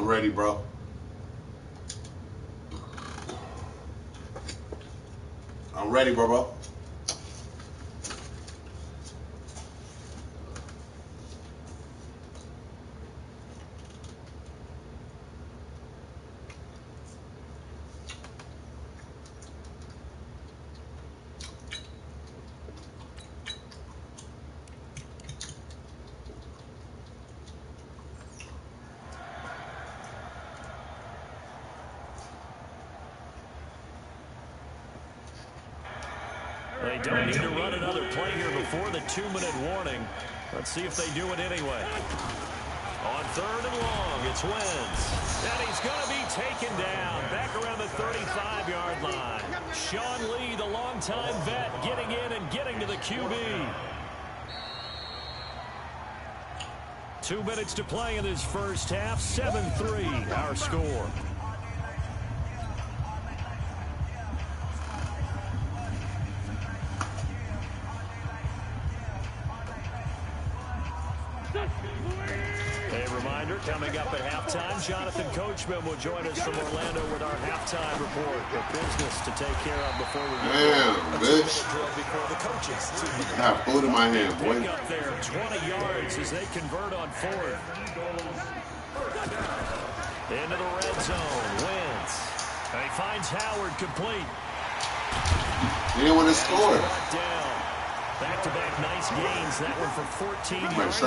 ready, bro. I'm ready, bro. They don't need to run another play here before the 2-minute warning. Let's see if they do it anyway. On 3rd and long, it's Wentz. And he's going to be taken down back around the 35-yard line. Sean Lee, the longtime vet, getting in and getting to the QB. 2 minutes to play in this first half. 7-3, our score. Coming up at halftime, Jonathan Coachman will join us from Orlando with our halftime report. The business to take care of before we get bitch. Before the coaches. I have food in my hand, boy. Pick up there, 20 yards as they convert on 4th. Into the red zone, Wentz. And he finds Howard complete. He didn't want to score. Back-to-back nice gains. That one for 14 yards.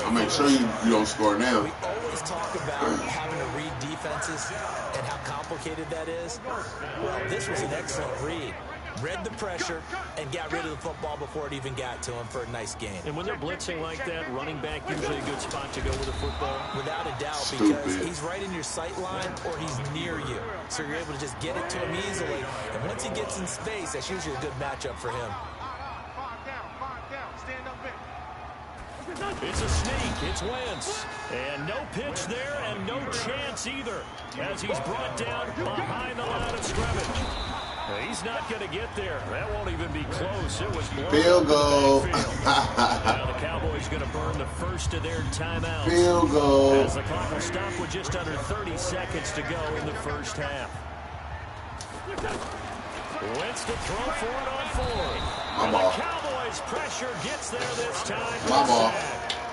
I'll make sure you don't score now. We always talk about having to read defenses and how complicated that is. Well, this was an excellent read. Read the pressure and got rid of the football before it even got to him for a nice gain. And when they're blitzing like that, running back usually a good spot to go with the football. Without a doubt, because he's right in your sight line or he's near you. So you're able to just get it to him easily. And once he gets in space, that's usually a good matchup for him. It's a sneak. It's Wentz. And no pitch there and no chance either as he's brought down behind the line of scrimmage. He's not going to get there. That won't even be close. It was blown. Field goal. Now the Cowboys going to burn the first of their timeouts. Field goal. As the clock will stop with just under 30 seconds to go in the first half. Wentz to throw for it on 4th. And the Cowboys pressure gets there this time. My ball.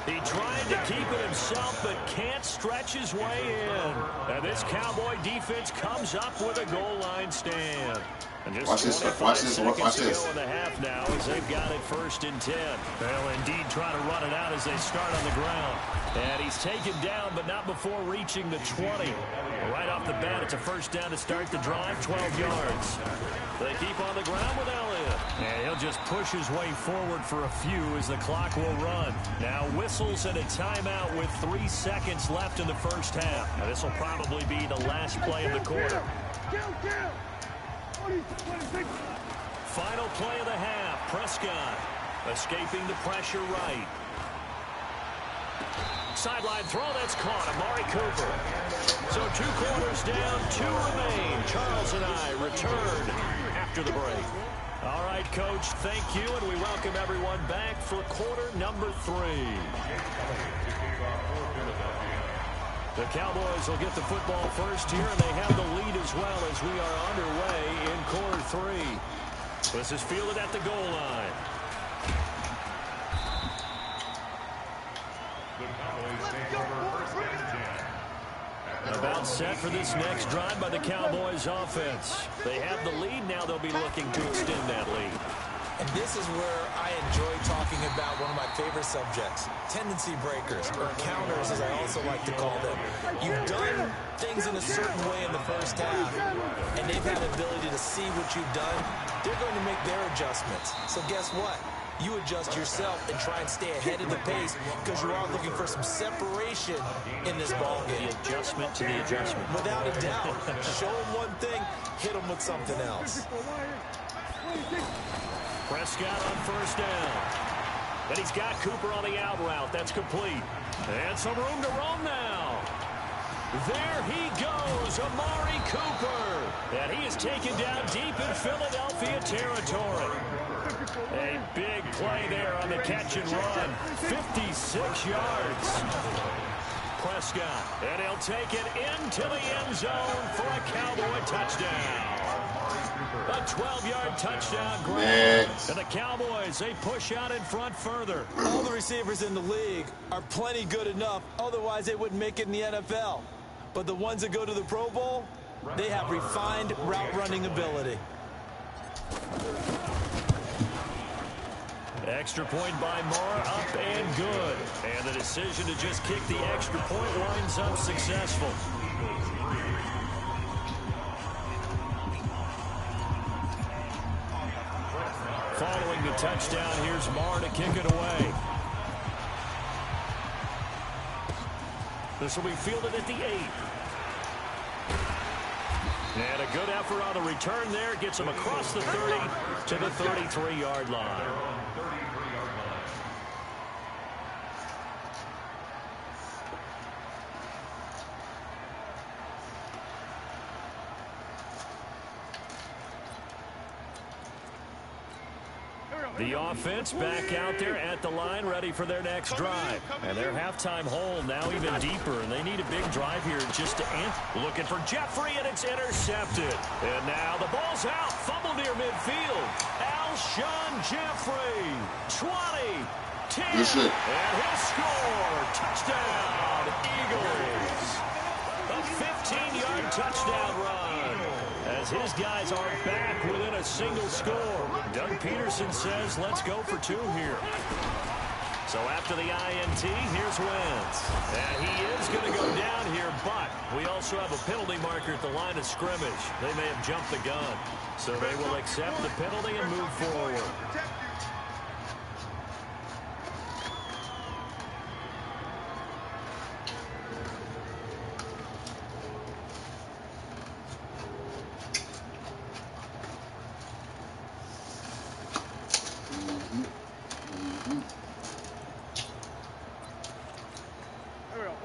He tried to keep it himself, but can't stretch his way in. And this Cowboy defense comes up with a goal line stand. And just watch this. Watch this. Watch this. In the half now as they've got it 1st and 10. They'll indeed try to run it out as they start on the ground. And he's taken down, but not before reaching the 20. Right off the bat, it's a first down to start the drive, 12 yards. They keep on the ground with Elliott. And he'll just push his way forward for a few as the clock will run. Now whistles and a timeout with 3 seconds left in the first half. Now this will probably be the last play of the quarter. Final play of the half. Prescott escaping the pressure right. Sideline throw, that's caught. Amari Cooper. So 2 quarters down, 2 remain. Charles and I return after the break. All right, Coach, thank you, and we welcome everyone back for quarter number 3. The Cowboys will get the football first here, and they have the lead as well as we are underway in quarter 3. This is fielded at the goal line. About set for this next drive by the Cowboys offense. They have the lead. Now they'll be looking to extend that lead. And this is where I enjoy talking about one of my favorite subjects, tendency breakers, or counters as I also like to call them. You've done things in a certain way in the first half, and they've had the ability to see what you've done. They're going to make their adjustments. So guess what? You adjust yourself and try and stay ahead of the pace because you are looking for some separation in this ball game. The adjustment to the adjustment. Without a doubt. Show them one thing, hit them with something else. Prescott on first down. And he's got Cooper on the out route. That's complete. And some room to roam now. There he goes, Amari Cooper. And he is taken down deep in Philadelphia territory. A big play there on the catch and run. 56 yards. Prescott, and he'll take it into the end zone for a Cowboy touchdown. A 12-yard touchdown grab. And the Cowboys, they push out in front further. All the receivers in the league are plenty good enough. Otherwise, they wouldn't make it in the NFL. But the ones that go to the Pro Bowl, they have refined route running ability. Extra point by Moore, up and good. And the decision to just kick the extra point winds up successful. Following the touchdown, here's Moore to kick it away. This will be fielded at the 8. And a good effort on the return there. Gets him across the 30 to the 33-yard line. The offense back out there at the line, ready for their next drive. And their halftime hole now even deeper, and they need a big drive here just to looking for Jeffrey, and it's intercepted. And now the ball's out. Fumble near midfield. Alshon Jeffrey, 20, 10, and he'll score. Touchdown, Eagles. A 15-yard touchdown run, as his guys are back within a single score. Doug Peterson says, let's go for 2 here. So after the INT, here's Wentz. And he is going to go down here, but we also have a penalty marker at the line of scrimmage. They may have jumped the gun. So they will accept the penalty and move forward.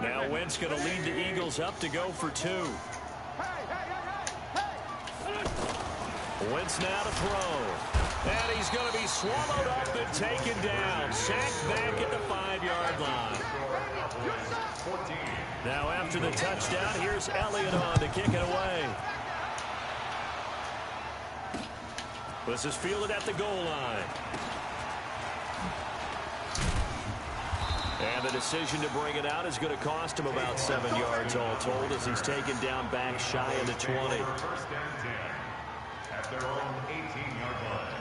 Now Wentz going to lead the Eagles up to go for 2. Wentz now to throw. And he's going to be swallowed up and taken down. Sacked back at the 5-yard line. Now after the touchdown, here's Elliott on to kick it away. This is fielded at the goal line. And the decision to bring it out is going to cost him about 7 yards all told, as he's taken down back shy of the 20. At their own 18-yard line.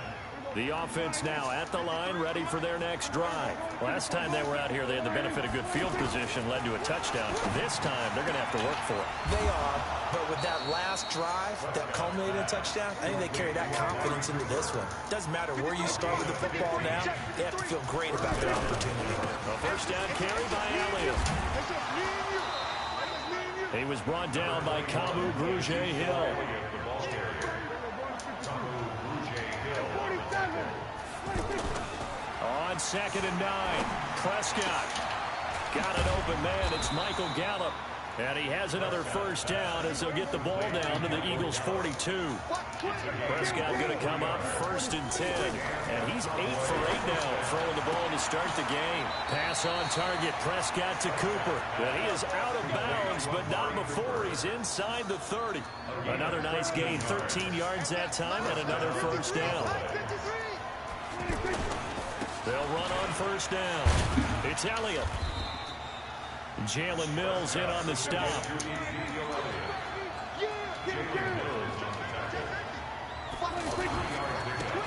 The offense now at the line, ready for their next drive. Last time they were out here, they had the benefit of good field position, led to a touchdown. This time, they're going to have to work for it. They are, but with that last drive that culminated in a touchdown, I think they carry that confidence into this one. Doesn't matter where you start with the football now, they have to feel great about their opportunity. A first down carry by Elliott. He was brought down by qbud86CG's. On 2nd and 9, Prescott got an open man. It's Michael Gallup. And he has another first down as they'll get the ball down to the Eagles' 42. Prescott going to come up 1st and 10. And he's 8 for 8 now, throwing the ball to start the game. Pass on target, Prescott to Cooper. And he is out of bounds, but not before he's inside the 30. Another nice gain, 13 yards that time, and another first down. They'll run on first down. It's Elliott. Jalen Mills in on the stop.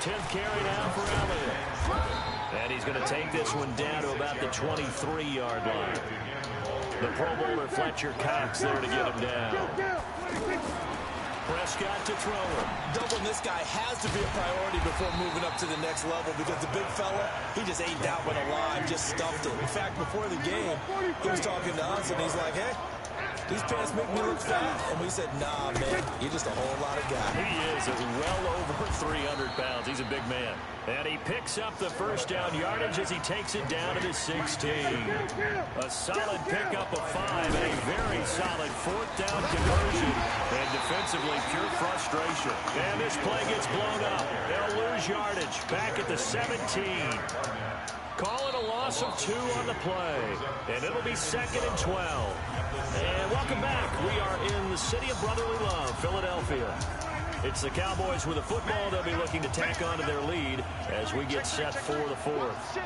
10th carry now for Elliott. And he's going to take this one down to about the 23-yard line. The Pro Bowler Fletcher Cox there to get him down. Prescott to throw him. Doubling this guy has to be a priority before moving up to the next level, because the big fella, he just ate that one alive, just stuffed it. In fact, before the game, he was talking to us, and he's like, hey, these pants make me look fat. And we said, nah, man, you're just a whole lot of guy. He is well over 300 pounds. He's a big man. And he picks up the first down yardage as he takes it down to the 16. A solid pickup of 5 and a very solid 4th down conversion. And defensively, pure frustration. And this play gets blown up. They'll lose yardage back at the 17. Call it a loss of 2 on the play. And it'll be 2nd and 12. And welcome back. We are in the city of brotherly love, Philadelphia. It's the Cowboys with a football. They'll be looking to tack on to their lead as we get set for the 4th.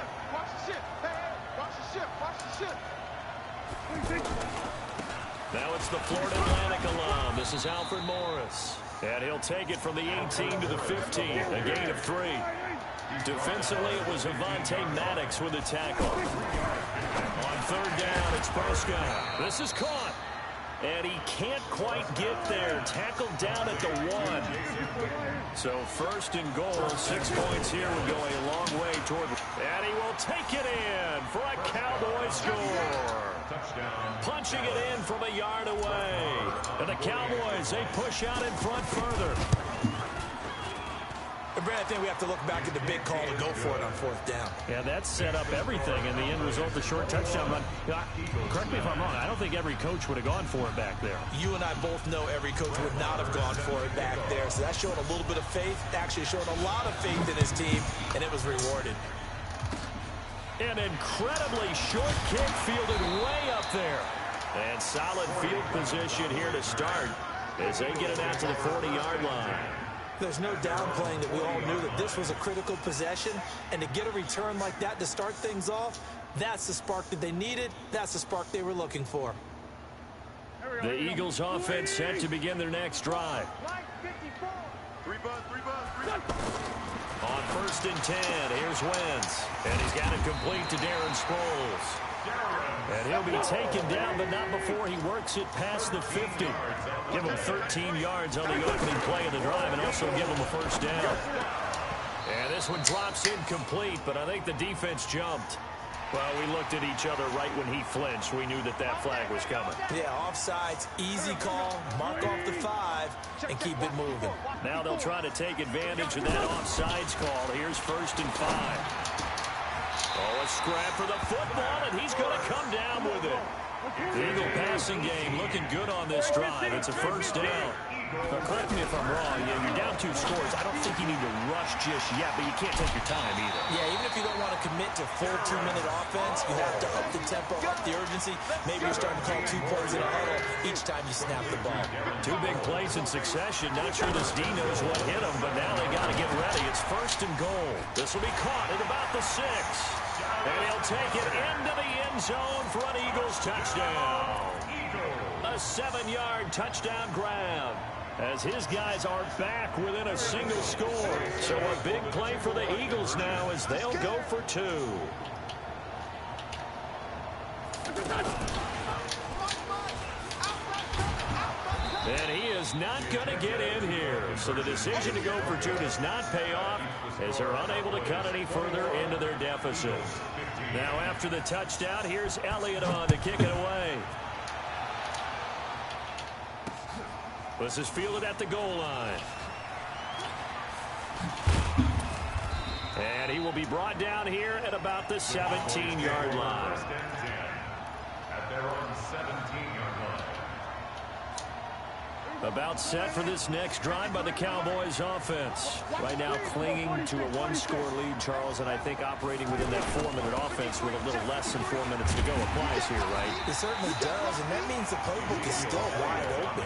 Now it's the Florida Atlantic alum. This is Alfred Morris. And he'll take it from the 18 to the 15, a gain of 3. Defensively, it was Avonte Maddox with a tackle. On 3rd down, it's Prescott. This is caught. And he can't quite get there. Tackled down at the 1. So 1st and goal, 6 points here will go a long way toward. And he will take it in for a Cowboy score. Punching it in from a yard away. And the Cowboys, they push out in front further. Brad, I think we have to look back at the big call to go for it on 4th down. Yeah, that set up everything, and the end result, the short touchdown run. Correct me if I'm wrong, I don't think every coach would have gone for it back there. You and I both know every coach would not have gone for it back there, so that's showing a little bit of faith, actually showing a lot of faith in his team, and it was rewarded. An incredibly short kick fielded way up there. And solid field position here to start as they get it out to the 40-yard line. There's no downplaying that we all knew that this was a critical possession, and to get a return like that to start things off, that's the spark that they needed. That's the spark they were looking for. The Eagles offense set to begin their next drive. On 1st and 10, here's Wentz. And he's got it complete to Darren Sproles. And he'll be taken down, but not before he works it past the 50. Give him 13 yards on the opening play of the drive and also give him a 1st down. And this one drops incomplete, but I think the defense jumped. Well, we looked at each other right when he flinched. We knew that that flag was coming. Yeah, offsides, easy call, mark off the 5, and keep it moving. Now they'll try to take advantage of that offsides call. Here's 1st and 5. Oh, a scrap for the football, and he's going to come down with it. The Eagle passing game looking good on this drive. It's a 1st down. Now, correct me if I'm wrong. You're down 2 scores. I don't think you need to rush just yet, but you can't take your time either. Yeah, even if you don't want to commit to full 2-minute offense, you have to up the tempo, up the urgency. Maybe you're starting to call 2 plays in a huddle each time you snap the ball. 2 big plays in succession. Not sure this D knows what hit him, but now they got to get ready. It's 1st and goal. This will be caught at about the 6. And he'll take it into the end zone for an Eagles touchdown. A 7-yard touchdown grab as his guys are back within a single score. So a big play for the Eagles now as they'll go for 2. And he is not going to get in here. So the decision to go for 2 does not pay off as they're unable to cut any further into their deficit. Now after the touchdown, here's Elliott on to kick it away. This is fielded at the goal line. And he will be brought down here at about the 17-yard line. At their own 17-yard line. About set for this next drive by the Cowboys offense. Right now clinging to a 1-score lead, Charles, and I think operating within that 4-minute offense with a little less than 4 minutes to go applies here, right? It certainly does, and that means the playbook is still wide open.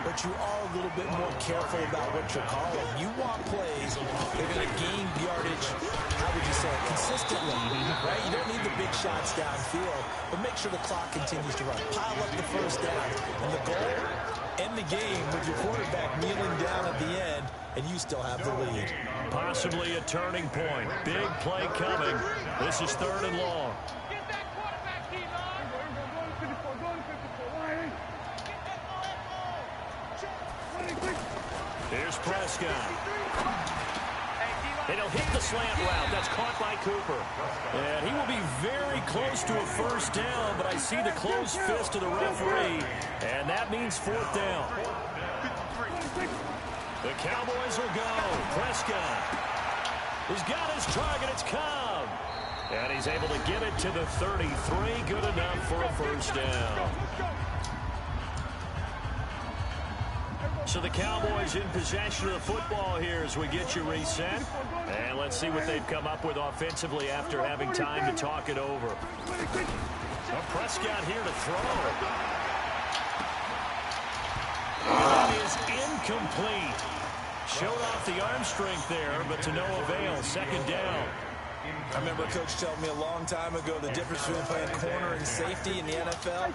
But you are a little bit more careful about what you're calling. You want plays that are going to gain yardage, how would you say it, consistently, right? You don't need the big shots downfield, but make sure the clock continues to run. Pile up the 1st down, and the goal, end the game with your quarterback kneeling down at the end, and you still have the lead. Possibly a turning point. Big play coming. This is 3rd and long. Here's Prescott. And he'll hit the slant route. That's caught by Cooper. And he will be very close to a 1st down, but I see the closed fist of the referee, and that means 4th down. The Cowboys will go. Prescott. He's got his target. It's Cobb. And he's able to get it to the 33. Good enough for a 1st down. So the Cowboys in possession of the football here as we get you reset. And let's see what they've come up with offensively after having time to talk it over. Well, Prescott here to throw. And that is incomplete. Showed off the arm strength there, but to no avail. Second down. I remember Coach telling me a long time ago the difference between playing corner and safety in the NFL.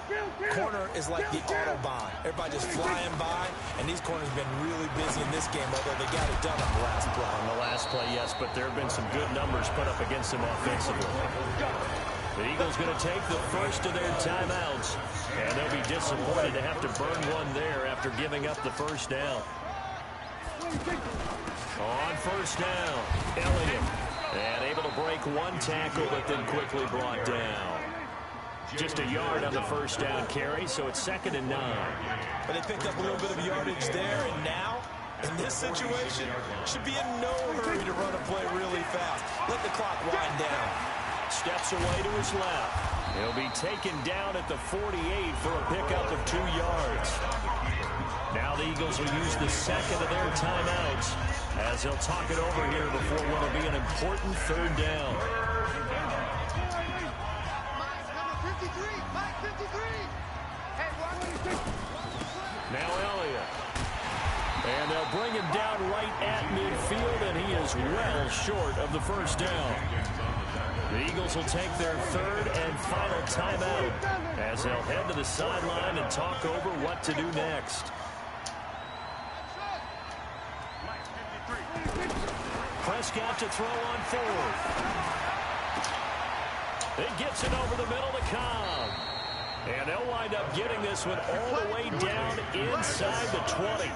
Corner is like the Autobahn. Everybody just flying by, and these corners have been really busy in this game, although they got it done on the last play. On the last play, yes, but there have been some good numbers put up against them offensively. The Eagles going to take the first of their timeouts, and they'll be disappointed to have to burn one there after giving up the first down. On first down, Elliott. And able to break one tackle, but then quickly brought down. Just a yard on the first down carry, so it's 2nd and 9. But they picked up a little bit of yardage there, and now, in this situation, should be in no hurry to run a play really fast. Let the clock wind down. Steps away to his left. He'll be taken down at the 48 for a pickup of 2 yards. Now the Eagles will use the second of their timeouts as they'll talk it over here before what will be an important 3rd down. Now Elliott. And they'll bring him down right at midfield, and he is well short of the first down. The Eagles will take their 3rd and final timeout as they'll head to the sideline and talk over what to do next. Prescott to throw on 4th. It gets it over the middle to Cobb. And they'll wind up getting this one all the way down inside the 20.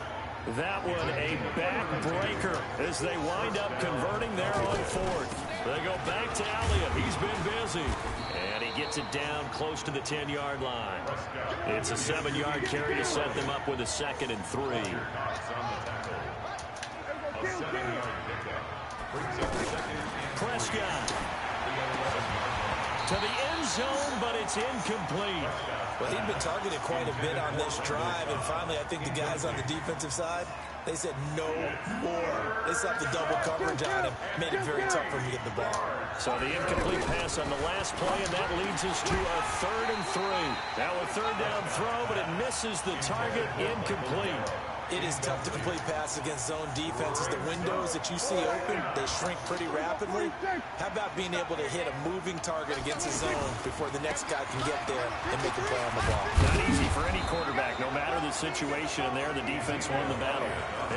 That one a backbreaker as they wind up converting there on 4th. They go back to Elliott. He's been busy. And he gets it down close to the 10-yard line. It's a 7-yard carry to set them up with a 2nd and 3. Prescott to the end zone, but it's incomplete. Well, he'd been targeted quite a bit on this drive, and finally I think the guys on the defensive side, they said no more. They slapped the double coverage on him, made it very tough for him to get the ball. So the incomplete pass on the last play, and that leads us to a 3rd and 3. Now a 3rd down throw, but it misses the target, incomplete. It is tough to complete passes against zone defenses. The windows that you see open, they shrink pretty rapidly. How about being able to hit a moving target against a zone before the next guy can get there and make a play on the ball? Not easy for any quarterback, no matter the situation, and there the defense won the battle.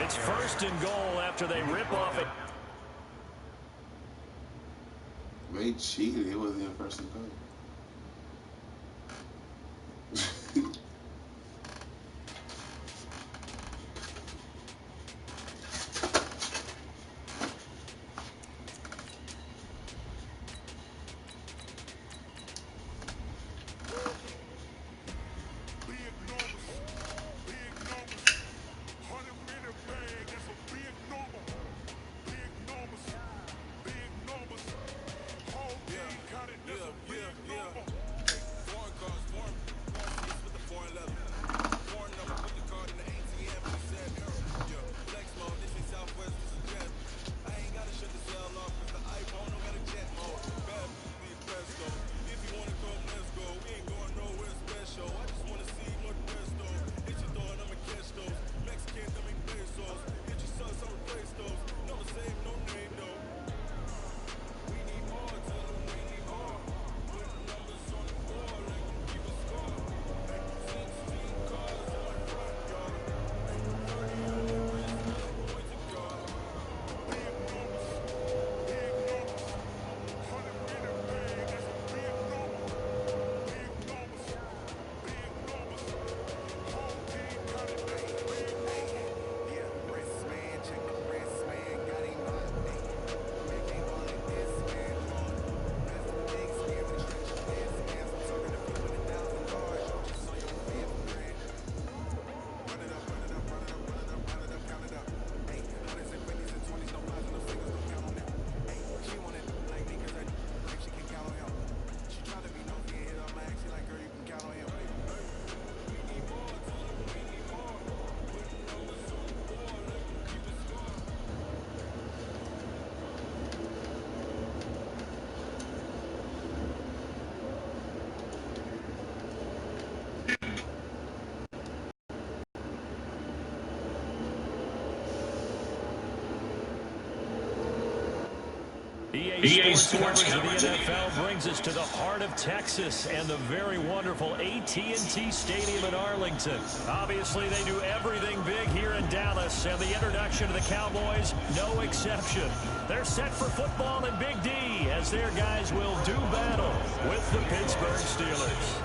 It's 1st and goal after they rip off it. They cheated. It wasn't even 1st and goal. Yeah. EA Sports coverage of the NFL brings us to the heart of Texas and the very wonderful AT&T Stadium in Arlington. Obviously, they do everything big here in Dallas, and the introduction of the Cowboys, no exception. They're set for football in Big D as their guys will do battle with the Pittsburgh Steelers.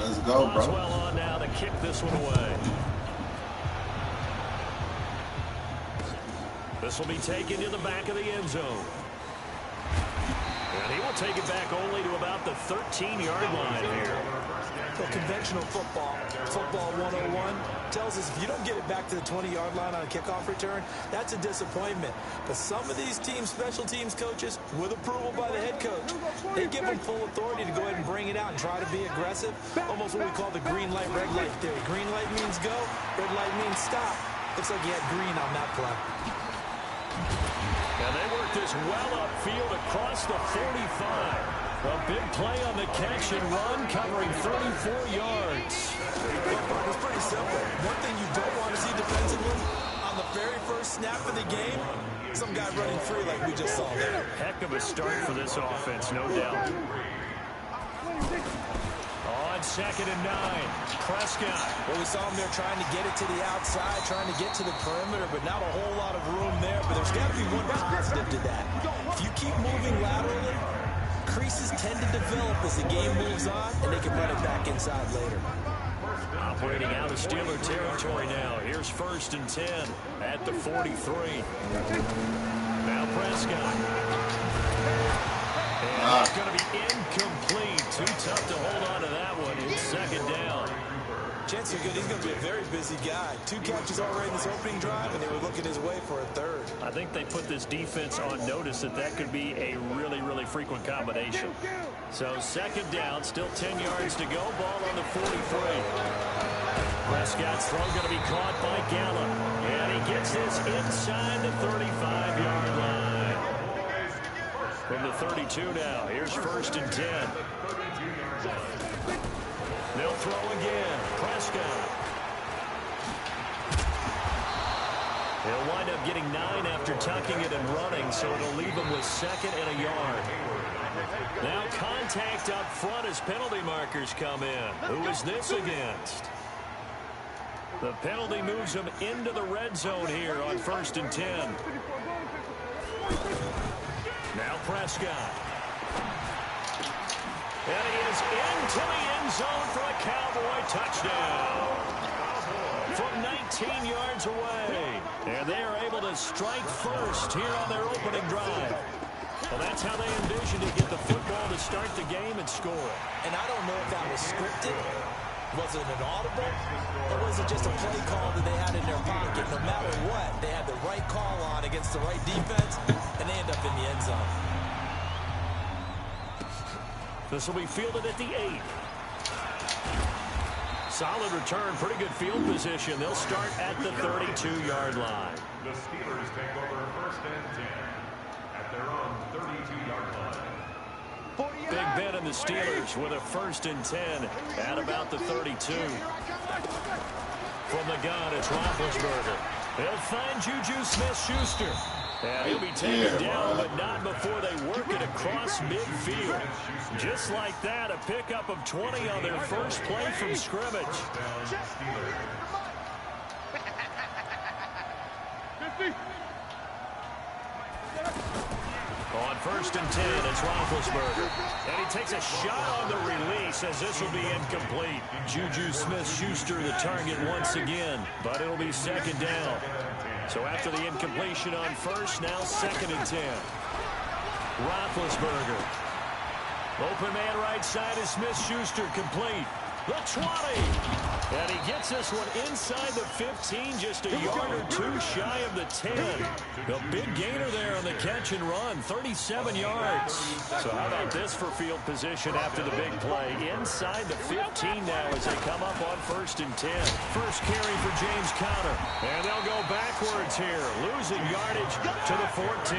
Let's go, bro. Well on now to kick this one away. This will be taken to the back of the end zone. And he will take it back only to about the 13-yard line here. So conventional football 101, tells us if you don't get it back to the 20-yard line on a kickoff return, that's a disappointment. But some of these teams, special teams coaches, with approval by the head coach, they give them full authority to go ahead and bring it out and try to be aggressive. Almost what we call the green light, red light theory. Green light means go, red light means stop. Looks like he had green on that play. And they work this well upfield across the 45. A big play on the catch and run, covering 34 yards. It's pretty simple. One thing you don't want to see defensively, on the very first snap of the game, some guy running free like we just saw there. Heck of a start for this offense, no doubt. On 2nd and 9, Prescott. Well, we saw him there trying to get it to the outside, trying to get to the perimeter, but not a whole lot of room there. But there's got to be one positive to that. If you keep moving laterally, creases tend to develop as the game moves on, and they can run it back inside later. Operating out of Steeler territory now. Here's 1st and 10 at the 43. Now Prescott. And it's going to be incomplete. Too tough to hold on to that one. It's 2nd down. Chances are good he's going to be a very busy guy. 2 catches already in this opening drive, and they were looking his way for a 3rd. I think they put this defense on notice that could be a really, really frequent combination. So 2nd down, still 10 yards to go. Ball on the 43. Prescott's throw going to be caught by Gallup. And he gets this inside the 35-yard line. From the 32 now, here's 1st and 10. They'll throw again. Prescott. He'll wind up getting 9 after tucking it and running, so it'll leave him with 2nd and a yard. Now contact up front as penalty markers come in. Who is this against? The penalty moves him into the red zone here on 1st and 10. Now Prescott. And he is into the end zone for a Cowboy touchdown. From 19 yards away. And they are able to strike first here on their opening drive. Well, that's how they envisioned to get the football to start the game and score. And I don't know if that was scripted. Was it an audible? Or was it just a play call that they had in their pocket? No matter what, they had the right call on against the right defense, and they end up in the end zone. This will be fielded at the 8. Solid return, pretty good field position. They'll start at the 32-yard line. The Steelers take over 1st and 10 at their own 32-yard line. Big Ben and the Steelers with a 1st and 10 at about the 32. From the gun, it's Roethlisberger. They'll find Juju Smith-Schuster. And he'll be taken down, but not before they work it across midfield. Just like that, a pickup of 20 on their first play from scrimmage. On 1st and 10, it's Roethlisberger. And he takes a shot on the release as this will be incomplete. Juju Smith-Schuster the target once again, but it'll be 2nd down. So after the incompletion on 1st, now 2nd and 10. Roethlisberger. Open man right side is Smith-Schuster complete. The 20. And he gets this one inside the 15, just a yard or 2 shy of the 10. A big gainer there on the catch and run, 37 yards. So how about this for field position after the big play? Inside the 15 now as they come up on 1st and 10. First carry for James Conner. And they'll go backwards here, losing yardage to the 14.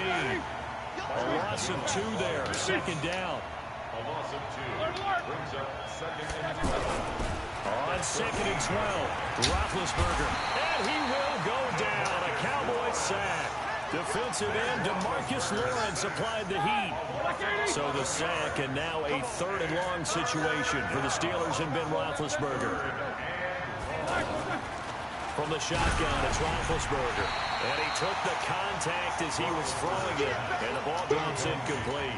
A loss of 2 there, 2nd down. A loss of 2. Brings up second and 12. On second and 12, Roethlisberger. And he will go down. A Cowboy sack. Defensive end DeMarcus Lawrence applied the heat. So the sack, and now a third and long situation for the Steelers and Ben Roethlisberger. From the shotgun, it's Roethlisberger. And he took the contact as he was throwing it, and the ball drops incomplete.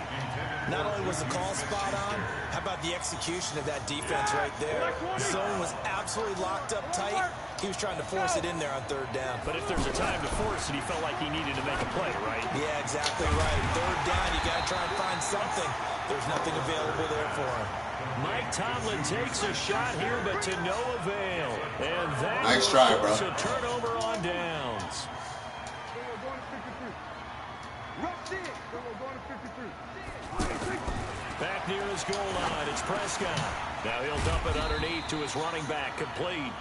Not only was the call spot on, how about the execution of that defense right there? The zone was absolutely locked up tight. He was trying to force it in there on third down. But if there's a time to force it, he felt like he needed to make a play, right? Yeah, exactly right. Third down, you got to try and find something. There's nothing available there for him. Mike Tomlin takes a shot here, but to no avail. And that nice try, bro. a turnover on downs. Back near his goal line, it's Prescott. Now he'll dump it underneath to his running back, complete.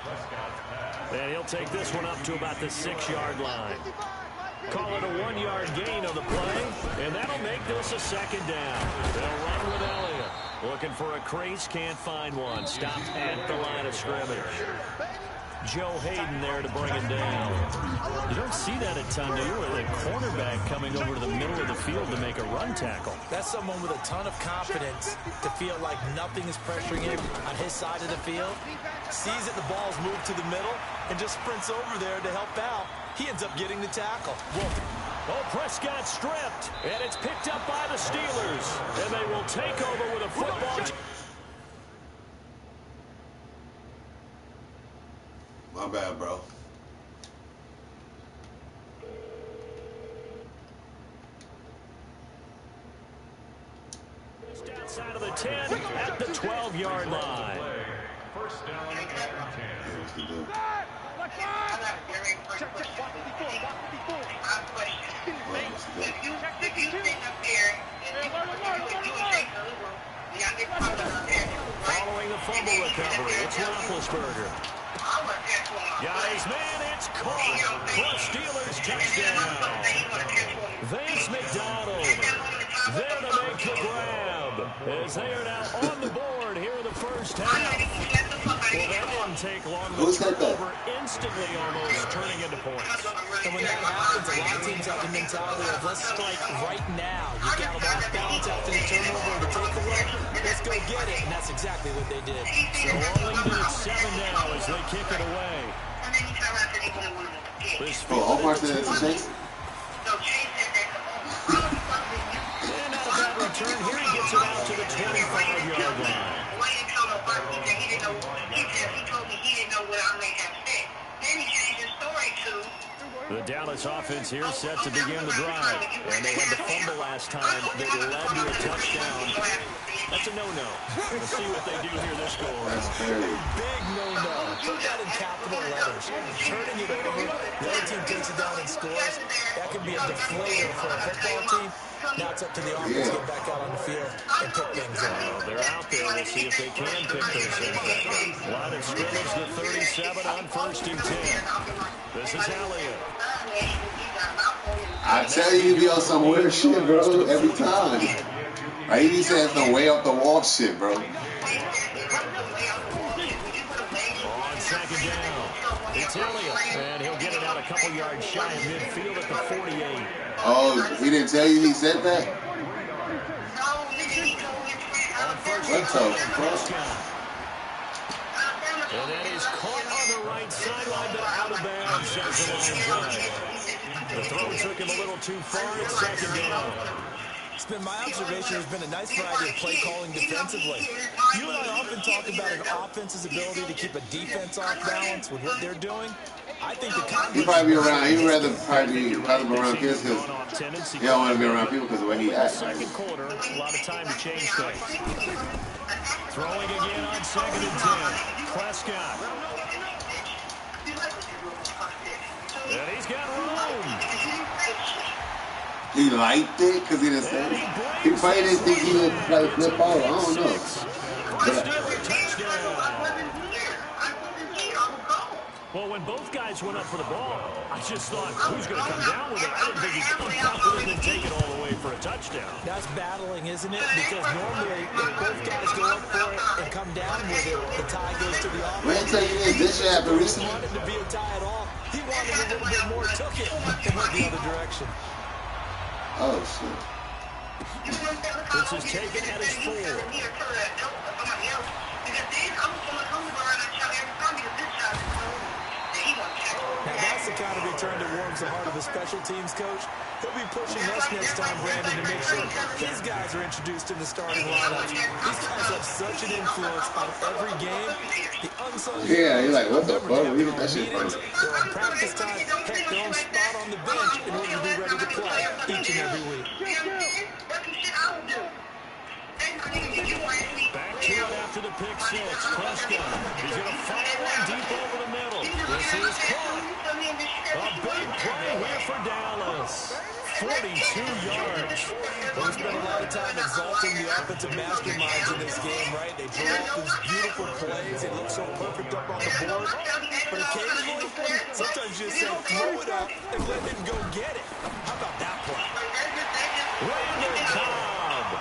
And he'll take this one up to about the 6-yard line. Call it a 1-yard gain on the play, and that'll make this a second down. They'll run with Elliott. Looking for a crease, can't find one. Stopped at the line of scrimmage. Joe Hayden there to bring him down. You don't see that a ton, do you? Where the cornerback coming over to the middle of the field to make a run tackle. That's someone with a ton of confidence to feel like nothing is pressuring him on his side of the field. Sees that the ball's moved to the middle and just sprints over there to help out. He ends up getting the tackle. Oh, Prescott stripped, and it's picked up by the Steelers. And they will take over with a football. My bad, bro. Just outside of the 10 at the 12-yard line. First down and 10. Following the fumble recovery, it's Roethlisberger. Got his man, it's caught. Plus Steelers touchdown. Vance McDonald there to make the grab as they are now on the board here in the first half. Well, that didn't take long. The turnover instantly almost turning into points. And when that happens, a lot of teams have the mentality of let's strike right now. You got them off balance after the turnover, the takeaway. Let's go get it, and that's exactly what they did. So all even at 7 now as they kick it away. Omar said it's a chase. And out of that return, here he gets it out to the 25-yard line. The Dallas offense here set to begin the drive. And they had the fumble last time that led to a touchdown. That's a no-no. Let's see what they do here this go around. Big no-no. Put that in capital letters. Turning it over, the other team takes it down and scores. That could be a deflator for a football team. Now it's up to the offense to get back out on the field and pick things up. Well, they're out there. We'll see if they can pick those things back up. Line of scrimmage, the 37 on first and 10. This is Elliott. I tell you, he be on some weird shit, bro, every time. Like, he be saying some way off the wall shit, bro. On second down, it's Elliott, and he'll get it out a couple yards shy of midfield at the 48. Oh, he didn't tell you he said that? On first What the fuck? fuck? And that is caught on the right sideline, but out of bounds, says the line drive. The throw took him a little too far. It's second down. It's been my observation there's been a nice variety of play calling defensively. You and I often talk about an offense's ability to keep a defense off balance with what they're doing. I think the He probably be around. He'd rather probably be around kids because he don't want to be around people because of the way he acts. Second quarter, a lot of time to change things. Throwing again on second and 10. Prescott. And he's got room. He liked it because he didn't say it. He probably didn't think he would play flip out. I don't know. Steeler touchdown. Well, when both guys went up for the ball, I just thought, who's going to come down with it? I didn't think he's going to come down with it and take it all the way for a touchdown. That's battling, isn't it? Because normally, if both guys go up for it and come down with it, the tie goes to the offense. When I tell you this shit happened recently. He wanted to be a tie at all. He wanted a little bit more, took it, and went the other direction. Oh, shit. This is taken at his 4. Now that's the kind of return that warms the heart of a special teams coach. He'll be pushing us next time, Brandon, to make sure his guys are introduced in the starting lineups. These guys have such an influence on every game. The unsung Yeah, you're like, what the fuck? Where you get that shit from? They're on practice time. Heck, they're on spot on the bench in order to be ready to play each and every week. Back to it after the pick 6. Prescott. He's going to fire one deep over the middle. This is caught. A big play here for Dallas. 42 yards. There's been a lot of time exalting the offensive masterminds in this game, right? They draw up these beautiful plays. They look so perfect up on the board. But occasionally, sometimes you just say, throw it up and let him go get it. How about that play? Randall Cobb.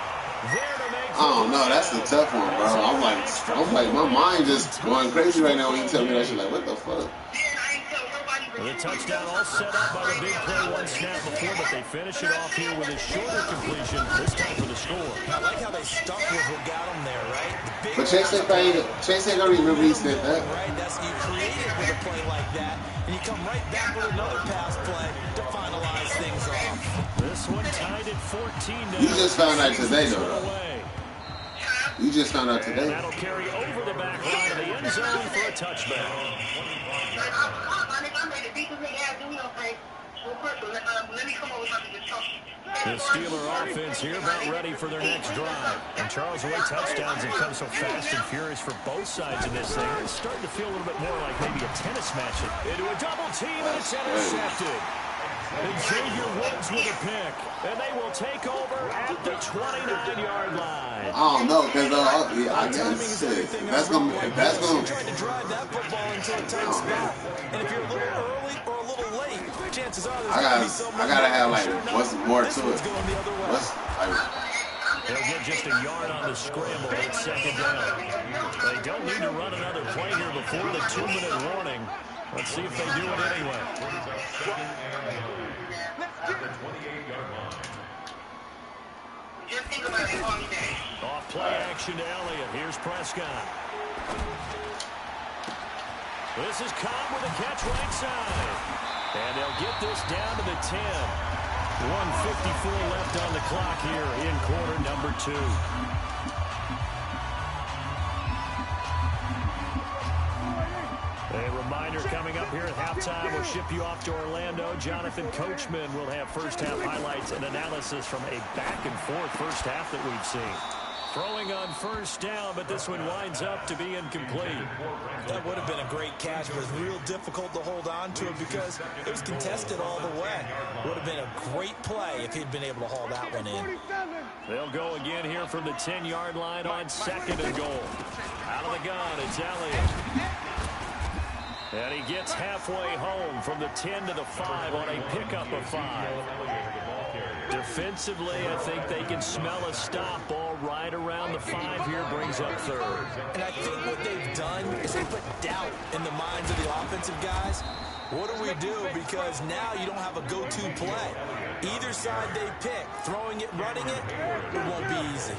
There to make I don't know. That's the tough one, bro. I'm like, my mind just going crazy right now when you tell me that shit. Like, what the fuck? The touchdown all set up by the big play one snap before, but they finish it off here with a shorter completion, this time for the score. I like how they stuck with what got them there, right? But Chase ain't gonna remember he said that. Right, that's you created with a play like that, and you come right back with another pass play to finalize things off. This one tied at 14 now. You just found out today, though. You just found out today. And that'll carry over the back line of the end zone for a touchback. The Steeler offense here about ready for their next drive. And Charles, the way touchdowns have come so fast and furious for both sides of this thing, it's starting to feel a little bit more like maybe a tennis match. Into a double team, and it's intercepted. And Xavier Woods with a pick. And they will take over at the 29-yard line. I don't know, because I guess shit. That's gonna. Trying to drive that football into a tight spot. And if you're a little early or a little late, chances are there's going to be someone. I gotta have like what's more to it. They'll get just a yard on the scramble at second down. They don't need to run another play here before the 2-minute warning. Let's see if they do it anyway. Off play action to Elliott. Here's Prescott. This is Cobb with a catch right side. And they'll get this down to the 10. 1:54 left on the clock here in quarter number 2. A reminder coming up here at halftime, we'll ship you off to Orlando. Jonathan Coachman will have first-half highlights and analysis from a back-and-forth first half that we've seen. Throwing on first down, but this one winds up to be incomplete. That would have been a great catch, but it was real difficult to hold on to it because it was contested all the way. Would have been a great play if he'd been able to haul that one in. They'll go again here from the 10-yard line on 2nd and goal. Out of the gun, it's Elliott. And he gets halfway home from the 10 to the 5 on a pickup of 5. Defensively, I think they can smell a stop ball right around the 5 here, brings up 3rd. And I think what they've done is they put doubt in the minds of the offensive guys. What do we do? Because now you don't have a go-to play. Either side they pick, throwing it, running it, it won't be easy.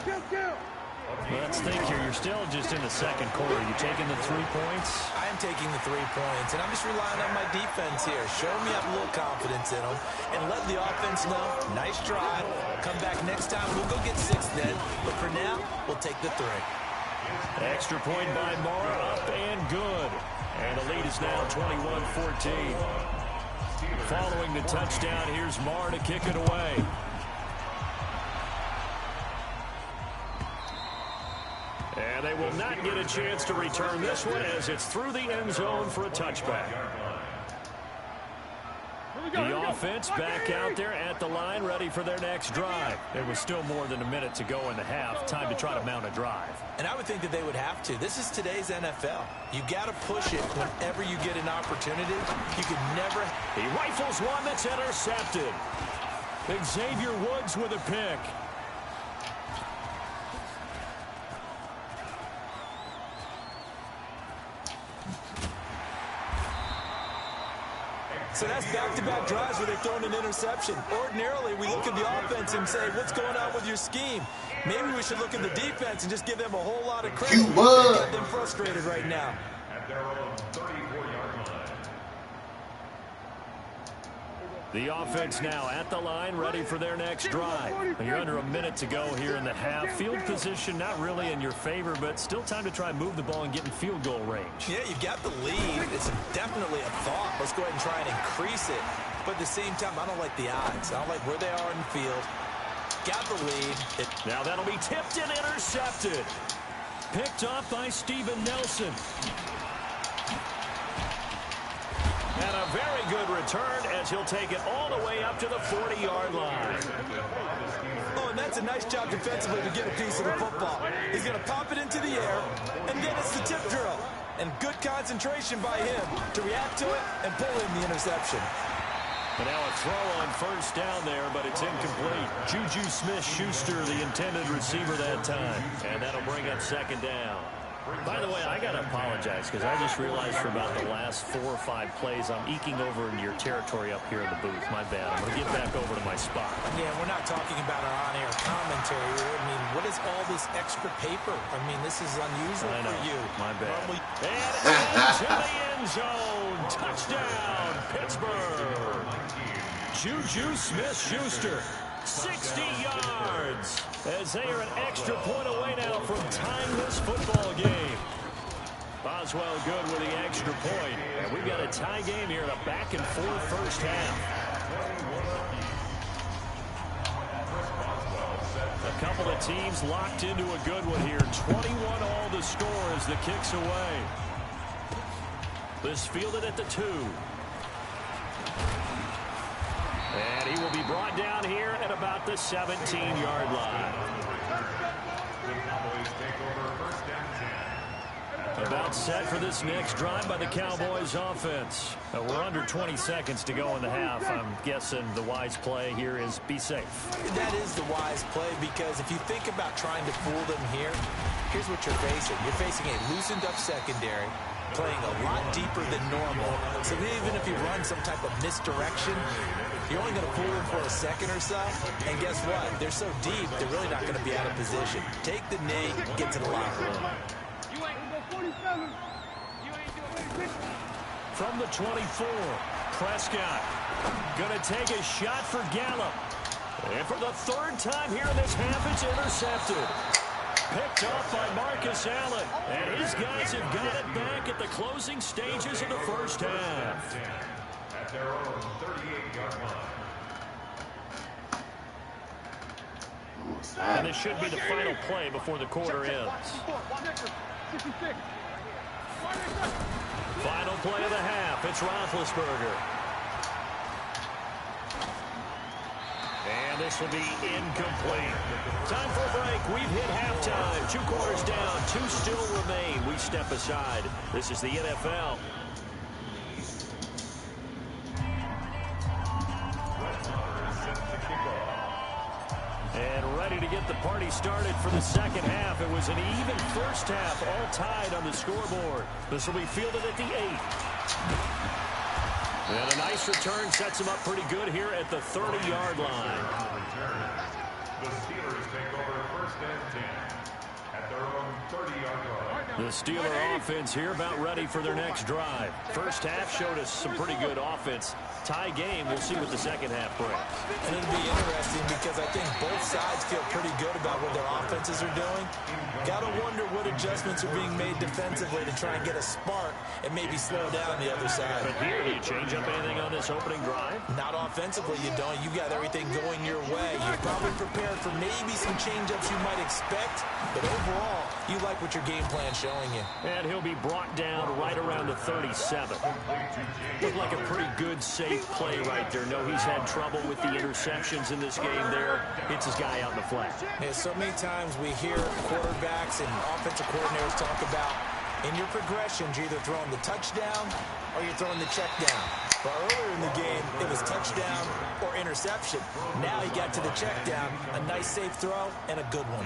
Let's think here. You're still just in the second quarter. You taking the 3 points? I am taking the 3 points, and I'm just relying on my defense here. Show me I have a little confidence in them, and let the offense know, nice drive. Come back next time, we'll go get 6 then. But for now, we'll take the 3. Extra point by Mara, up and good. And the lead is now 21-14. Following the touchdown, here's Mara to kick it away. And they will not get a chance to return this one as it's through the end zone for a touchback. The offense back out there at the line, ready for their next drive. There was still more than a minute to go in the half. Time to try to mount a drive. And I would think that they would have to. This is today's NFL. You got to push it whenever you get an opportunity. You can never. He rifles one that's intercepted. Xavier Woods with a pick. So that's back-to-back drives where they've thrown an interception. Ordinarily, we look at the offense and say, what's going on with your scheme? Maybe we should look at the defense and just give them a whole lot of credit. They got them frustrated right now. At their own 34-yard line. The offense now at the line, ready for their next drive. You're under a minute to go here in the half. Field position not really in your favor, but still time to try and move the ball and get in field goal range. Yeah, you've got the lead. It's definitely a thought. Let's go ahead and try and increase it. But at the same time, I don't like the odds. I don't like where they are in the field. Got the lead. Now that'll be tipped and intercepted. Picked off by Steven Nelson. And a very good return as he'll take it all the way up to the 40-yard line. Oh, and that's a nice job defensively to get a piece of the football. He's going to pop it into the air, and then it's the tip drill. And good concentration by him to react to it and pull in the interception. And now a throw on first down there, but it's incomplete. Juju Smith-Schuster, the intended receiver that time. And that'll bring up second down. By the way, I got to apologize because I just realized for about the last 4 or 5 plays, I'm eking over into your territory up here in the booth. My bad. I'm going to get back over to my spot. Yeah, we're not talking about our on-air commentary. I mean, what is all this extra paper? I mean, this is unusual for you. My bad. And into the end zone. Touchdown, Pittsburgh. Juju Smith-Schuster. 60 yards as they are an extra point away now from tying this football game. Boswell good with the extra point. And we've got a tie game here in a back-and-forth first half. A couple of teams locked into a good one here. 21 all the score as the kick's away. This fielded at the 2. And he will be brought down here at about the 17-yard line. The Cowboys take over first and 10. About set for this next drive by the Cowboys offense. We're under 20 seconds to go in the half. I'm guessing the wise play here is be safe. That is the wise play because if you think about trying to fool them here, here's what you're facing. You're facing a loosened up secondary, playing a lot deeper than normal. So even if you run some type of misdirection, you're only going to fool them for a second or so. And guess what? They're so deep, they're really not going to be out of position. Take the knee, get to the locker room. From the 24, Prescott going to take a shot for Gallup. And for the 3rd time here in this half, it's intercepted. Picked off by Marcus Allen. And his guys have got it back at the closing stages of the first half. At their own 38-yard line. And this should be the final play before the quarter ends. Final play of the half. It's Roethlisberger. And this will be incomplete. Time for a break. We've hit halftime. 2 quarters down. 2 still remain. We step aside. This is the NFL. And ready to get the party started for the second half. It was an even first half, all tied on the scoreboard. This will be fielded at the 8. And a nice return sets him up pretty good here at the 30-yard line. The Steelers take over first and 10 at their own 30-yard line. The Steeler offense here about ready for their next drive. First half showed us some pretty good offense. Tie game, we'll see what the second half brings. And it'll be interesting because I think both sides feel pretty good about what their offenses are doing. Got to wonder what adjustments are being made defensively to try and get a spark and maybe slow down the other side. But here, do you change up anything on this opening drive? Not offensively, you don't. You got everything going your way. You're probably prepared for maybe some change-ups you might expect. But overall, you like what your game plan's showing you. And he'll be brought down right around the 37. Looked like a pretty good, safe play right there. No, he's had trouble with the interceptions in this game there. Hits his guy out in the flat. Yeah, so many times we hear quarterbacks and offensive coordinators talk about in your progressions, you're either throwing the touchdown or you're throwing the check down. But earlier in the game, it was touchdown or interception. Now he got to the check down, a nice safe throw, and a good one.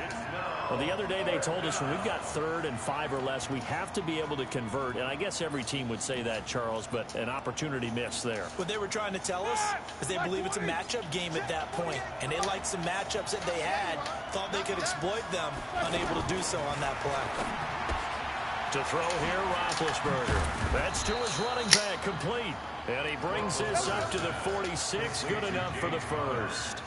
Well, the other day they told us when we've got 3rd and 5 or less, we have to be able to convert. And I guess every team would say that, Charles, but an opportunity missed there. What they were trying to tell us is they believe it's a matchup game at that point. And they liked some matchups that they had, thought they could exploit them, unable to do so on that play. To throw here, Roethlisberger. That's to his running back, complete. And he brings this up to the 46, good enough for the first.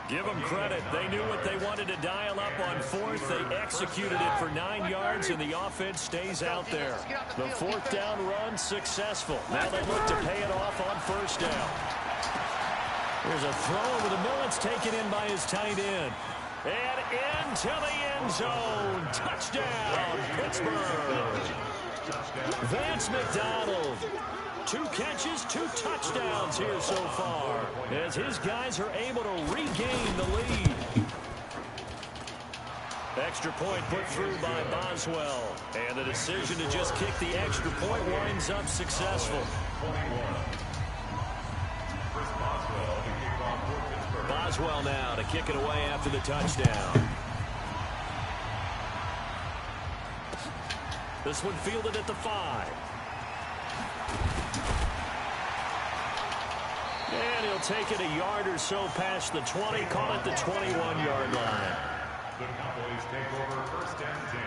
Give them credit. They knew what they wanted to dial up on 4th. They executed it for 9 yards, and the offense stays out there. The 4th down run successful. Now they look to pay it off on 1st down. There's a throw over the middle. It's taken in by his tight end. And into the end zone. Touchdown, Pittsburgh. Vance McDonald. 2 catches, 2 touchdowns here so far, as his guys are able to regain the lead. Extra point put through by Boswell. And the decision to just kick the extra point winds up successful. Boswell now to kick it away after the touchdown. This one fielded at the 5. And he'll take it a yard or so past the 20, call it the 21-yard line. The Cowboys take over 1st and 10.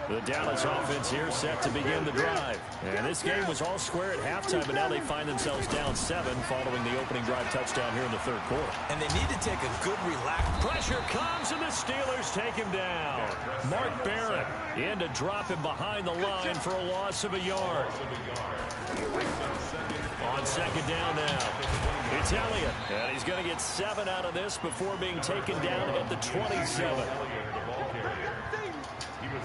The Dallas offense here set to begin the drive. And this game was all square at halftime, but now they find themselves down 7 following the opening drive touchdown here in the 3rd quarter. And they need to take a good relax. Pressure comes, and the Steelers take him down. Mark Barrett in to drop him behind the line for a loss of a yard. On 2nd down now, it's Elliott. And he's going to get 7 out of this before being taken down at the 27.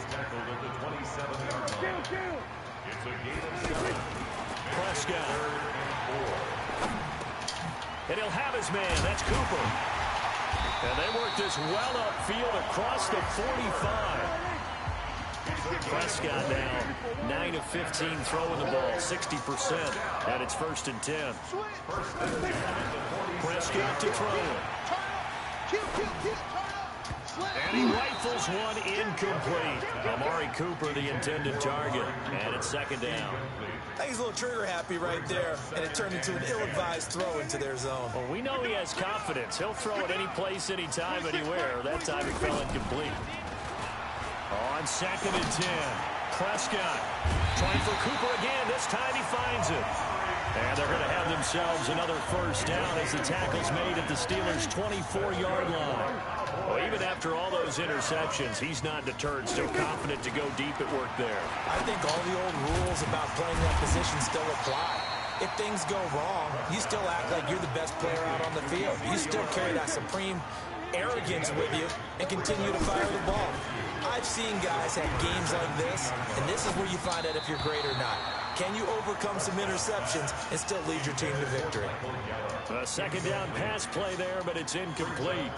Tackled at the 27-yard line. It's a gain of 7. Prescott. And he'll have his man. That's Cooper. And they work this well upfield across the 45. Prescott now 9 of 15 throwing the ball, 60%. And it's 1st and 10. Prescott to throw it. And he rifles one incomplete. Amari Cooper, the intended target. And it's 2nd down. I think he's a little trigger happy right there, and it turned into an ill-advised throw into their zone. Well, we know he has confidence. He'll throw it any place, anytime, anywhere. That time it fell incomplete. On 2nd and 10, Prescott trying for Cooper again. This time he finds it. And they're going to have themselves another 1st down as the tackle's made at the Steelers' 24-yard line. Well, even after all those interceptions, he's not deterred, still confident to go deep at work there. I think all the old rules about playing that position still apply. If things go wrong, you still act like you're the best player out on the field. You still carry that supreme arrogance with you and continue to fire the ball. I've seen guys have games like this, and this is where you find out if you're great or not. Can you overcome some interceptions and still lead your team to victory? A 2nd down pass play there, but it's incomplete.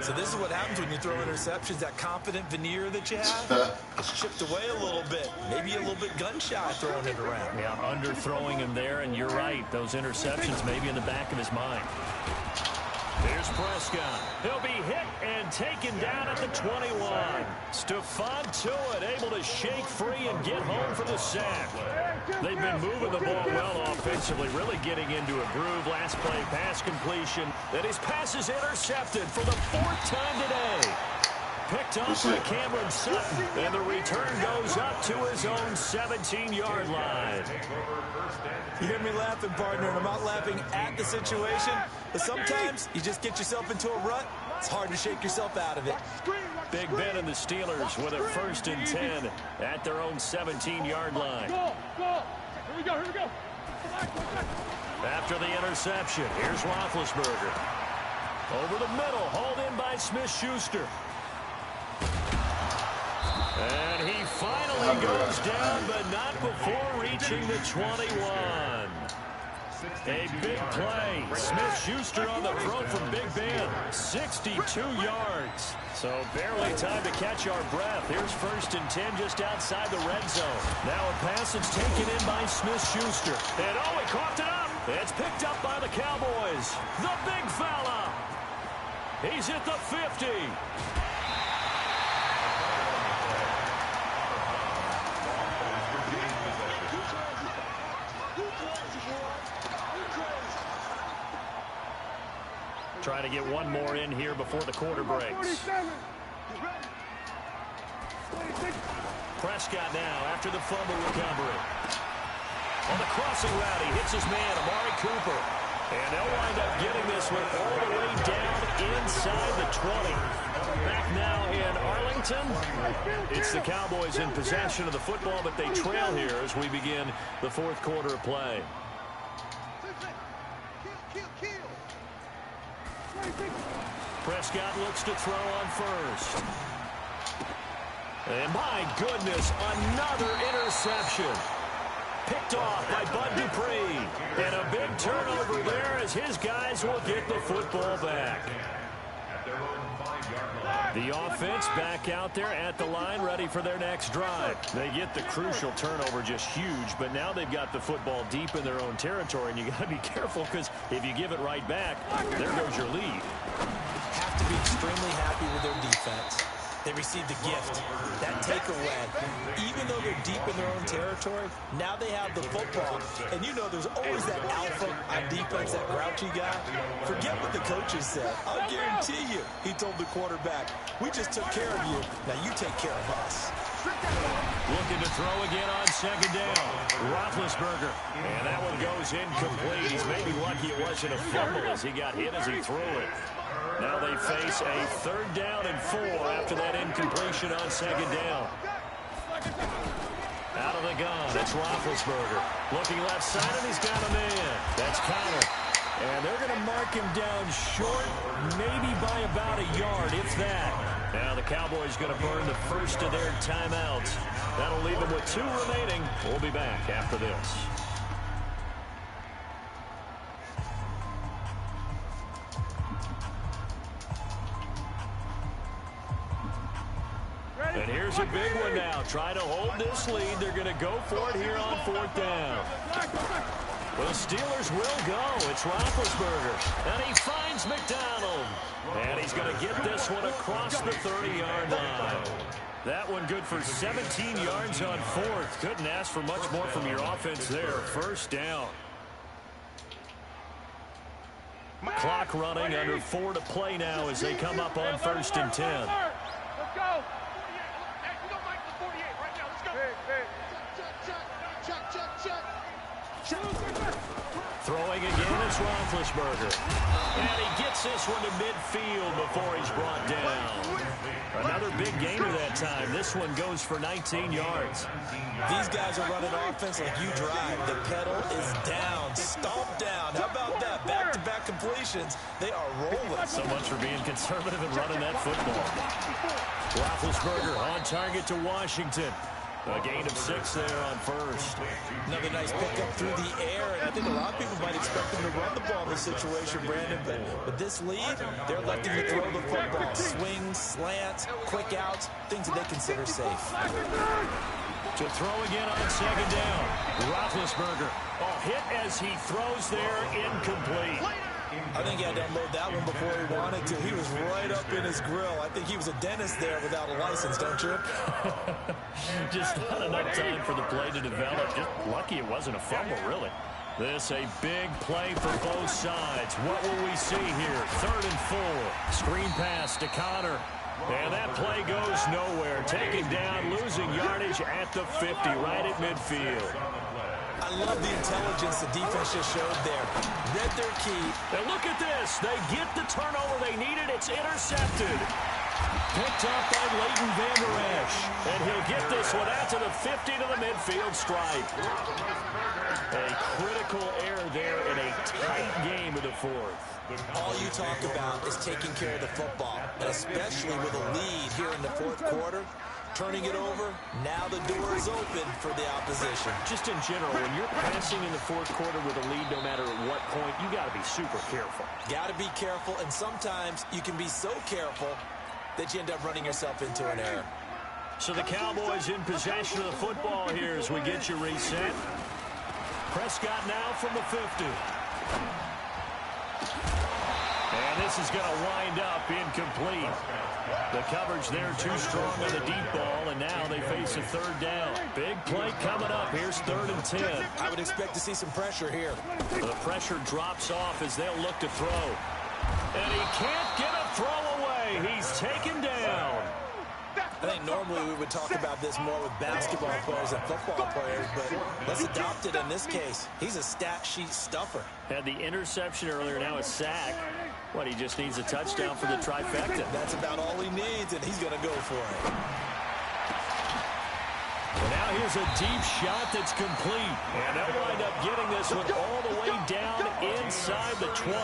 So this is what happens when you throw interceptions. That confident veneer that you have gets chipped away a little bit. Maybe a little bit gun-shy throwing it around. Yeah, underthrowing him there, and you're right. Those interceptions may be in the back of his mind. Here's Prescott. He'll be hit and taken down at the 21. Stephon Tuitt able to shake free and get home for the sack. They've been moving the ball well offensively, really getting into a groove. Last play, pass completion. Then his pass is intercepted for the 4th time today. Picked off by Cameron Sutton, and the return goes up to his own 17-yard line. You hear me laughing, partner, and I'm not laughing at the situation, but sometimes you just get yourself into a rut. It's hard to shake yourself out of it. Big Ben and the Steelers with a 1st and 10 at their own 17-yard line. Go, go. Here we go, here we go. After the interception, here's Roethlisberger. Over the middle, hauled in by Smith-Schuster. And Nearly goes down, but not before reaching the 21. A big play. Smith-Schuster on the throw from Big Ben. 62 yards. So barely time to catch our breath. Here's 1st and 10 just outside the red zone. Now a pass that's taken in by Smith-Schuster. And oh, he coughed it up. It's picked up by the Cowboys. The big fella. He's at the 50. Trying to get one more in here before the quarter breaks. Prescott now after the fumble recovery. On the crossing route, he hits his man, Amari Cooper. And they'll wind up getting this one all the way down inside the 20. Back now in Arlington. It's the Cowboys in possession of the football, but they trail here as we begin the 4th quarter of play. Prescott looks to throw on 1st. And my goodness, another interception. Picked off by Bud Dupree. And a big turnover there as his guys will get the football back. The offense back out there at the line, ready for their next drive. They get the crucial turnover, just huge, but now they've got the football deep in their own territory, and you got to be careful because if you give it right back, there goes your lead. Have to be extremely happy with their defense. They received a gift, that takeaway. Even though they're deep in their own territory, now they have the football. And you know there's always that alpha on defense, that grouchy guy. Forget what the coaches said. I'll guarantee you, he told the quarterback, we just took care of you. Now you take care of us. Looking to throw again on 2nd down. Roethlisberger. And that one goes incomplete. He's maybe lucky it wasn't a fumble as he got hit as he threw it. Now they face a 3rd down and 4 after that incompletion on 2nd down. Out of the gun, it's Roethlisberger. Looking left side, and he's got a man. That's Connor. And they're going to mark him down short, maybe by about a yard, if that. Now the Cowboys going to burn the first of their timeouts. That'll leave them with 2 remaining. We'll be back after this. And here's a big one now. Trying to hold this lead. They're going to go for it here on 4th down. The Steelers will go. It's Roethlisberger. And he finds McDonald. And he's going to get this one across the 30-yard line. That one good for 17 yards on 4th. Couldn't ask for much more from your offense there. 1st down. Clock running under 4 to play now as they come up on 1st and 10. Let's go. Throwing again, it's Roethlisberger. And he gets this one to midfield before he's brought down. Another big gainer that time. This one goes for 19 yards. These guys are running offense like you drive. The pedal is down, stomped down. How about that? Back-to-back completions. They are rolling. So much for being conservative and running that football. Roethlisberger on target to Washington. A gain of 6 there on 1st. Another nice pickup through the air, and I think a lot of people might expect them to run the ball in this situation, Brandon, but this lead, they're electing to throw the football. Swings, slants, quick outs, things that they consider safe. To throw again on 2nd down. Roethlisberger. Hit as he throws there, incomplete. I think he had to unload that one before he wanted to. He was right up in his grill. I think he was a dentist there without a license, don't you? Just not enough time for the play to develop. Just lucky it wasn't a fumble, really. This a big play for both sides. What will we see here? 3rd and 4. Screen pass to Connor. And that play goes nowhere. Taken down, losing yardage at the 50, right at midfield. I love the intelligence the defense just showed there. Read their key. And look at this. They get the turnover they needed. It's intercepted. Picked off by Leighton Vander Esch. And he'll get this one out to the 50 to the midfield stripe. A critical error there in a tight game of the 4th. All you talk about is taking care of the football. And especially with a lead here in the 4th quarter, Turning it over, now the door is open for the opposition. Just in general, when you're passing in the fourth quarter with a lead, no matter at what point, you got to be super careful. Got to be careful, and sometimes you can be so careful that you end up running yourself into an error. So the Cowboys in possession of the football here as we get you reset. Prescott now from the 50. And this is going to wind up incomplete. The coverage there too strong on the deep ball, and now they face a third down. Big play coming up. Here's 3rd and 10. I would expect to see some pressure here. The pressure drops off as they'll look to throw. And he can't get a throw away. He's taken down. I think normally we would talk about this more with basketball players than football players, but let's adopt it in this case. He's a stat sheet stuffer. Had the interception earlier, now a sack. What, he just needs a touchdown for the trifecta. That's about all he needs, and he's going to go for it. Well, now here's a deep shot that's complete. And they'll wind up getting this one all the way down inside the 20.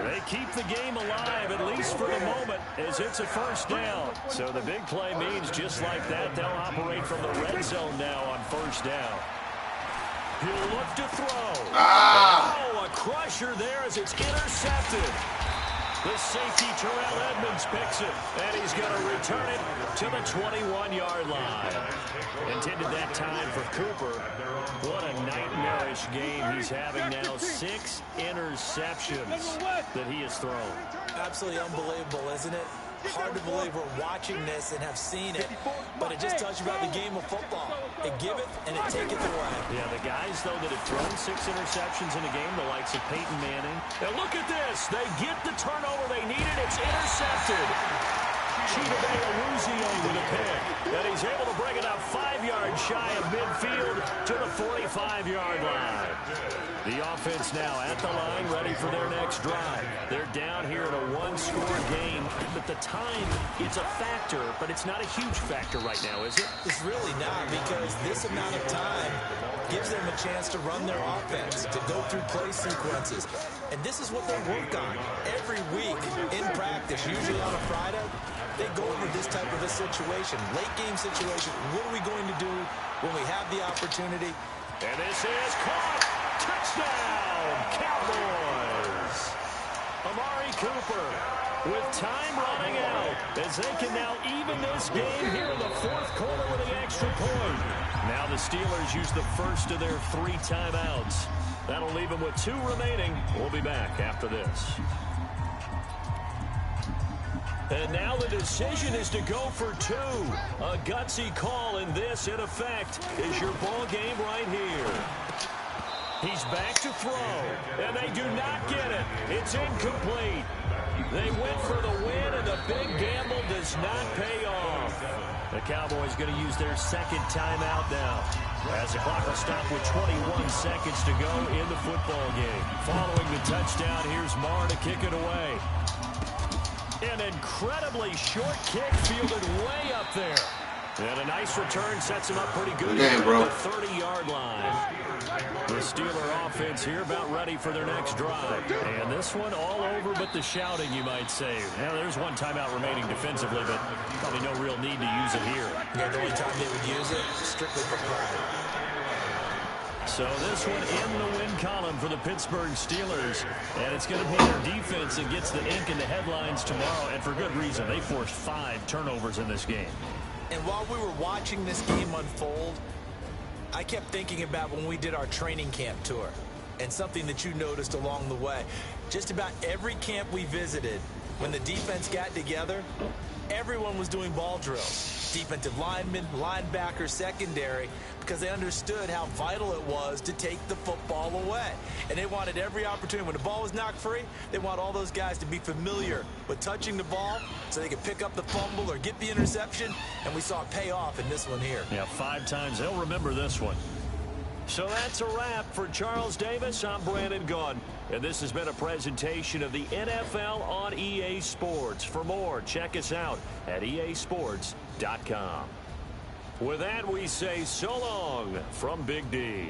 They keep the game alive, at least for the moment, as it's a first down. So the big play means just like that, they'll operate from the red zone now on first down. He'll look to throw. Oh, a crusher there as it's intercepted. The safety, Terrell Edmonds, picks it, and he's going to return it to the 21-yard line. Intended that time for Cooper. What a nightmarish game he's having now. 6 interceptions that he has thrown. Absolutely unbelievable, isn't it? Hard to believe we're watching this and have seen it, but it just tells you about the game of football. It giveth and it taketh away. Yeah, the guys, though, that have thrown 6 interceptions in a game, the likes of Peyton Manning. Now look at this. They get the turnover they needed. It's intercepted. Chidobe Awuzie with a pick. And he's able to bring it up 5 yards shy of midfield to the 45-yard line. The offense now at the line, ready for their next drive. They're down here in a 1-score game, but the time, it's a factor, but it's not a huge factor right now, is it? It's really not, because this amount of time gives them a chance to run their offense, to go through play sequences. And this is what they work on every week in practice, usually on a Friday. They go over this type of a situation, late game situation. What are we going to do when we have the opportunity? And this is caught. Touchdown, Cowboys. Amari Cooper with time running out as they can now even this game here in the fourth quarter with an extra point. Now the Steelers use the first of their 3 timeouts. That'll leave them with 2 remaining. We'll be back after this. And now the decision is to go for 2. A gutsy call, and this, in effect, is your ball game right here. He's back to throw, and they do not get it. It's incomplete. They went for the win, and the big gamble does not pay off. The Cowboys going to use their 2nd timeout now, as the clock will stop with 21 seconds to go in the football game. Following the touchdown, here's Marr to kick it away. An incredibly short kick fielded way up there. And a nice return sets him up pretty good at the 30-yard line. The Steeler offense here about ready for their next drive. And this one all over but the shouting, you might say. Now, there's 1 timeout remaining defensively, but probably no real need to use it here. Yeah, the only time they would use it, strictly for pride. So this one in the win column for the Pittsburgh Steelers. And it's going to be their defense that gets the ink in the headlines tomorrow. And for good reason. They forced 5 turnovers in this game. And while we were watching this game unfold, I kept thinking about when we did our training camp tour. And something that you noticed along the way. Just about every camp we visited, when the defense got together, everyone was doing ball drills. Defensive linemen, linebackers, secondary, because they understood how vital it was to take the football away. And they wanted every opportunity. When the ball was knocked free, they want all those guys to be familiar with touching the ball so they could pick up the fumble or get the interception. And we saw it pay off in this one here. Yeah, 5 times. They'll remember this one. So that's a wrap for Charles Davis. I'm Brandon Gaudin. And this has been a presentation of the NFL on EA Sports. For more, check us out at easports.com. With that, we say so long from Big D.